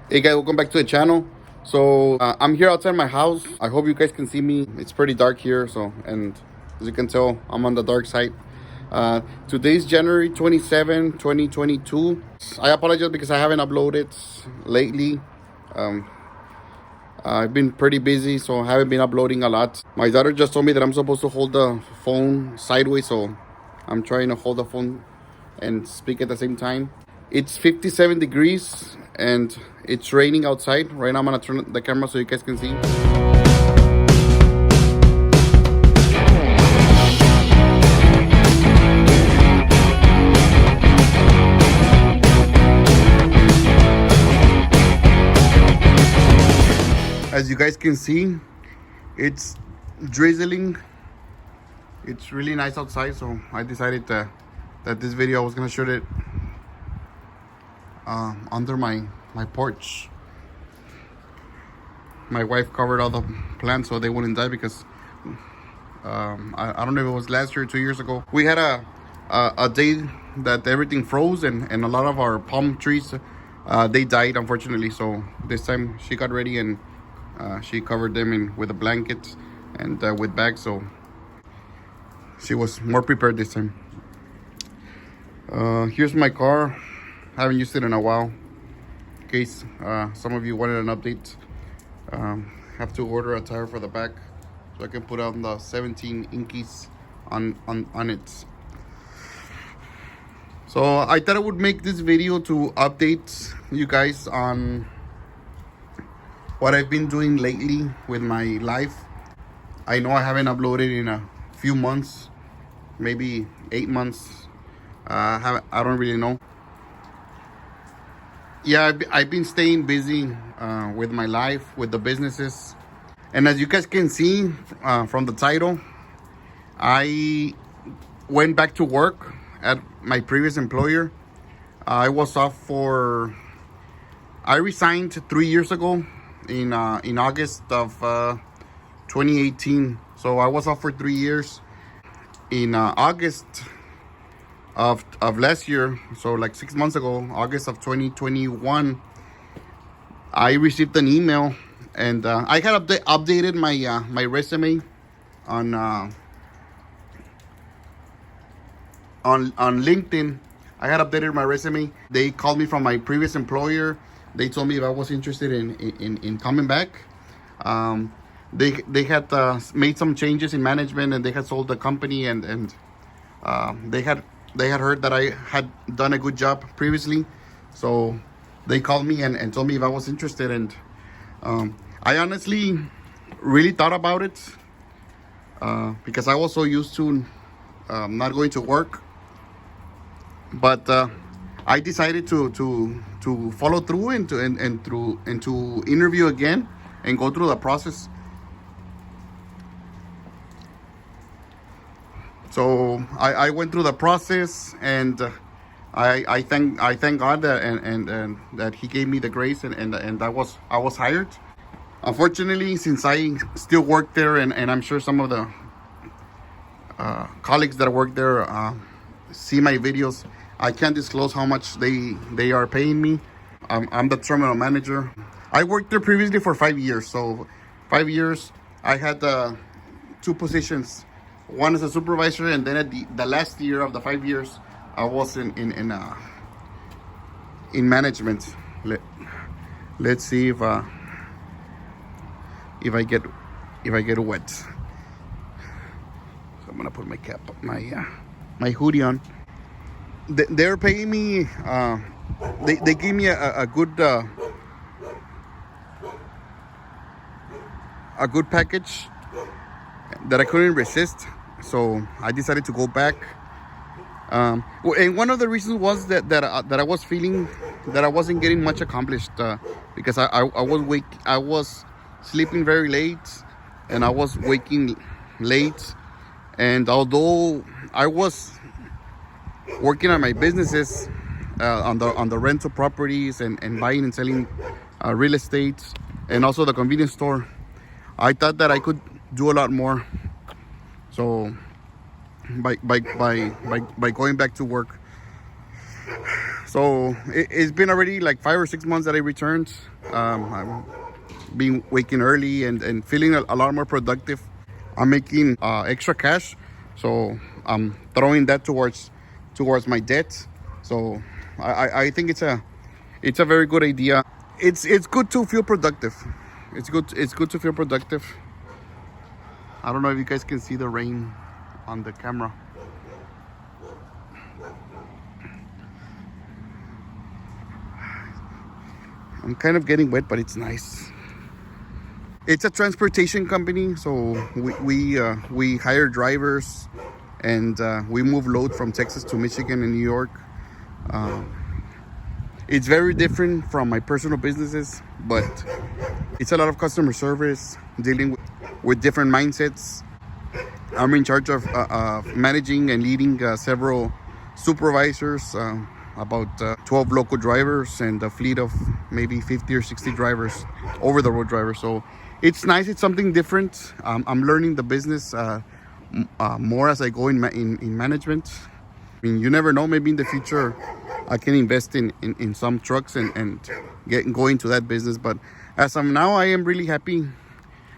Hey guys, welcome back to the channel. So I'm here outside my house. I hope you guys can see me. It's pretty dark here, and as you can tell, I'm on the dark side. Today's January 27, 2022. I apologize because I haven't uploaded lately. Um, I've been pretty busy, so I haven't been uploading a lot. My daughter just told me that I'm supposed to hold the phone sideways, so I'm trying to hold the phone and speak at the same time. It's 57 degrees and it's raining outside. Right now I'm gonna turn the camera so you guys can see. As you guys can see, it's drizzling. It's really nice outside, so I decided that this video I was gonna shoot it under my porch. My wife covered all the plants so they wouldn't die because I don't know if it was last year or 2 years ago. We had a day that everything froze and a lot of our palm trees they died, unfortunately. So this time she got ready and she covered them with a blanket and with bags, so she was more prepared this time. Here's my car. I haven't used it in a while. In case some of you wanted an update, have to order a tire for the back so I can put on the 17 inkies on it. So I thought I would make this video to update you guys on what I've been doing lately with my life. I know I haven't uploaded in a few months, maybe 8 months. I don't really know. Yeah, I've been staying busy with my life, with the businesses. And as you guys can see from the title, I went back to work at my previous employer. I was off I resigned 3 years ago in August of 2018. So I was off for 3 years. In August of last year, so like 6 months ago, August of 2021, I received an email, and I had updated my resume on LinkedIn. I had updated my resume. They called me from my previous employer. They told me if I was interested in coming back. They had made some changes in management, and they had sold the company, and they had heard that I had done a good job previously. So they called me and told me if I was interested, and I honestly really thought about it because I was so used to not going to work. But I decided to follow through and to interview again and go through the process. So I went through the process, and I thank God that and that He gave me the grace, and I was hired. Unfortunately, since I still work there, and I'm sure some of the colleagues that work there see my videos, I can't disclose how much they are paying me. I'm the terminal manager. I worked there previously for 5 years. So 5 years, I had 2 positions. One as a supervisor, and then at the last year of the 5 years, I was in management. Let's see if I get wet. So I'm gonna put my cap, my hoodie on. They're paying me. They gave me a good package that I couldn't resist. So I decided to go back. And one of the reasons was that I was feeling that I wasn't getting much accomplished because I was sleeping very late, and I was waking late. And although I was working on my businesses on the rental properties and buying and selling real estate, and also the convenience store, I thought that I could do a lot more. So by going back to work. So it's been already like 5 or 6 months that I returned. I'm being waking early and feeling a lot more productive. I'm making extra cash, so I'm throwing that towards my debt. So I think it's a very good idea. It's good to feel productive. It's good to feel productive. I don't know if you guys can see the rain on the camera. I'm kind of getting wet, but it's nice. It's a transportation company, so we hire drivers, and we move load from Texas to Michigan and New York. It's very different from my personal businesses, but it's a lot of customer service, dealing with different mindsets. I'm in charge of managing and leading several supervisors, about 12 local drivers, and a fleet of maybe 50 or 60 drivers, over the road drivers. So it's nice. It's something different. I'm learning the business more as I go in management. I mean, you never know. Maybe in the future I can invest in some trucks and go into that business. But as of now, I am really happy.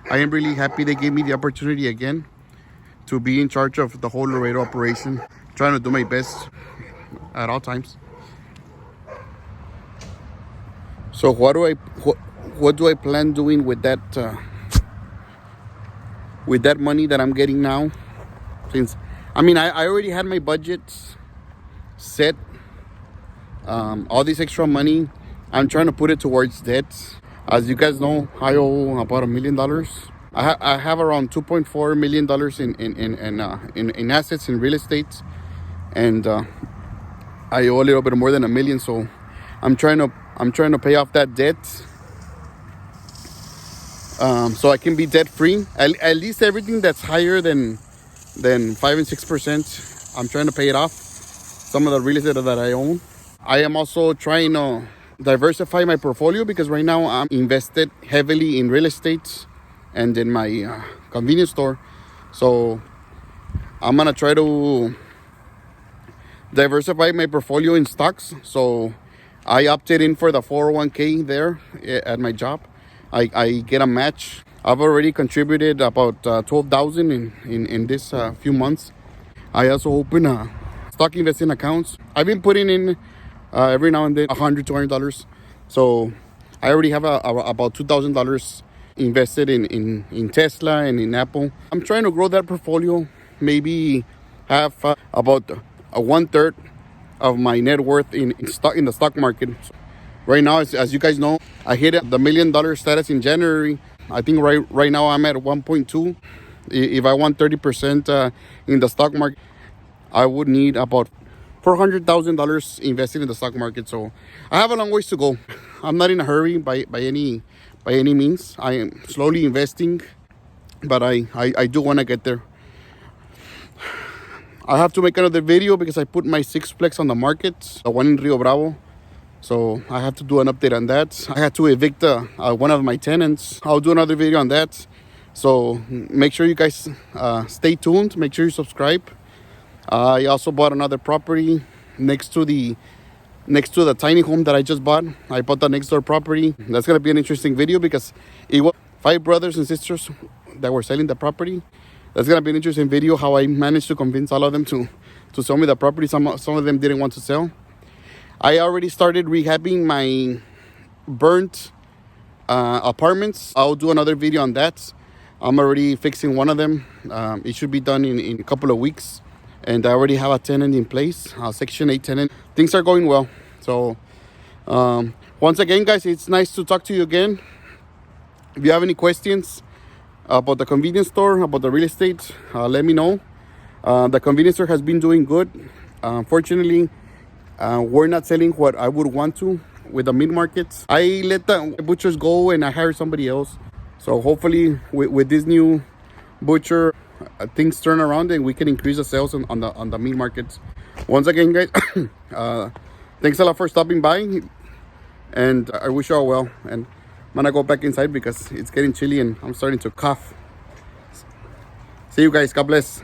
They gave me the opportunity again to be in charge of the whole Laredo operation. Trying to do my best at all times. So what do I plan doing with that money that I'm getting now? Since I already had my budget set. All this extra money, I'm trying to put it towards debt. As you guys know, I owe about $1 million. I have around $2.4 million in assets in real estate, and I owe a little bit more than $1 million. So I'm trying to pay off that debt, so I can be debt free. At least everything that's higher than 5 and 6%, I'm trying to pay it off. Some of the real estate that I own. I am also trying to diversify my portfolio, because right now I'm invested heavily in real estate and in my convenience store. So I'm gonna try to diversify my portfolio in stocks. So I opted in for the 401k there at my job. I get a match. I've already contributed about $12,000 in this few months. I also open stock investing accounts. I've been putting in every now and then $100, $200. So I already have about $2,000 invested in Tesla and in Apple. I'm trying to grow that portfolio. Maybe have about a 1/3 of my net worth in the stock market. Right now, as you guys know, I hit the $1 million status in January. I think right now I'm at 1.2. If I want 30% in the stock market, I would need about $400,000 invested in the stock market. So I have a long ways to go. I'm not in a hurry by any means. I am slowly investing, but I do want to get there. I have to make another video because I put my sixplex on the market, the one in Rio Bravo. So I have to do an update on that. I had to evict one of my tenants. I'll do another video on that. So make sure you guys stay tuned. Make sure you subscribe. I also bought another property next to the tiny home that I just bought. I bought the next door property. That's gonna be an interesting video because it was 5 brothers and sisters that were selling the property. That's gonna be an interesting video how I managed to convince all of them to sell me the property. Some of them didn't want to sell. I already started rehabbing my burnt apartments. I'll do another video on that. I'm already fixing one of them. It should be done in a couple of weeks. And I already have a tenant in place, a Section 8 tenant. Things are going well. So once again, guys, it's nice to talk to you again. If you have any questions about the convenience store, about the real estate, let me know. The convenience store has been doing good. Unfortunately, we're not selling what I would want to with the meat markets. I let the butchers go and I hired somebody else. So hopefully with this new butcher, things turn around and we can increase the sales on the meat markets. Once again, guys, thanks a lot for stopping by, and I wish you all well. And I'm gonna go back inside because it's getting chilly and I'm starting to cough. See you guys. God bless.